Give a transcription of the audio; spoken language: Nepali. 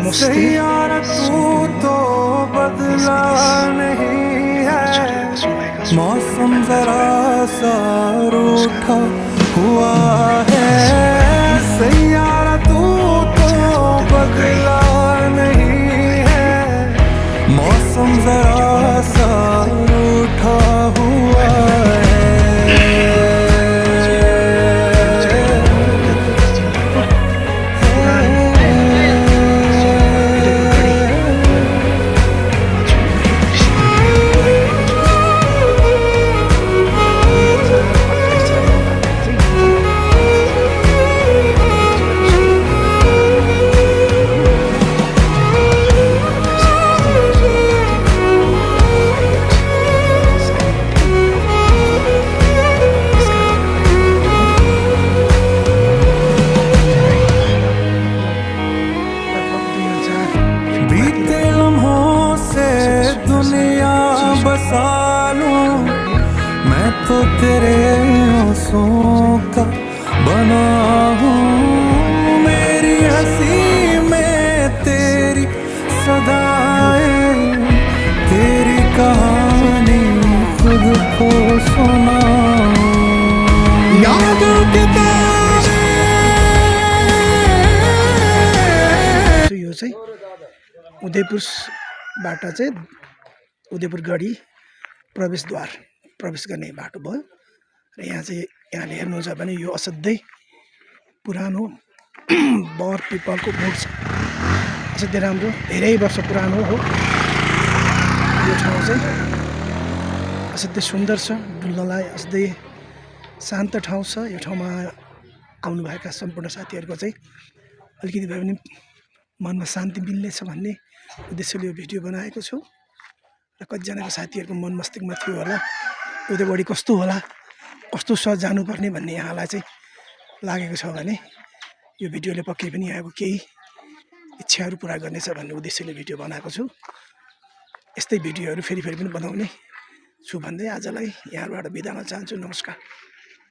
नमस्ते तू तो बदला नहीं है, मौसम जरा सा रूठा हुआ है। सैयारा तू तो बदला नहीं है, मौसम जरा सा रूठा हुआ है। बीते लम्हों से दुनिया बसा लूं, मैं तो तेरे आंसुओं का बना हूँ। मेरी हंसी में तेरी सदाएं, तेरी कहानी खुद को सुनाऊं। यादों के यो चाहिँ उदयपुरबाट चाहिँ उदयपुर गढी प्रवेशद्वार प्रवेश गर्ने बाटो भयो र यहाँ चाहिँ यहाँले हेर्नुहुन्छ भने यो असाध्यै पुरानो बर पिपलको बोट छ। असाध्यै राम्रो, धेरै वर्ष पुरानो हो यो ठाउँ चाहिँ। असाध्यै सुन्दर छ, डुल्नलाई असाध्यै शान्त ठाउँ छ। यो ठाउँमा आउनुभएका सम्पूर्ण साथीहरूको चाहिँ अलिकति भए पनि मनमा शान्ति मिल्नेछ भन्ने उद्देश्यले यो भिडियो बनाएको छु। र कतिजनाको साथीहरूको मन मस्तिष्कमा थियो होला उदयगढी कस्तो होला, कस्तो छ जानुपर्ने भन्ने यहाँलाई चाहिँ लागेको छ भने यो भिडियोले पक्कै पनि यहाँको केही इच्छाहरू पुरा गर्नेछ भन्ने उद्देश्यले भिडियो बनाएको छु। यस्तै भिडियोहरू फेरि पनि बनाउने छु भन्दै आजलाई यहाँबाट बिदा हुन चाहन्छु। नमस्कार।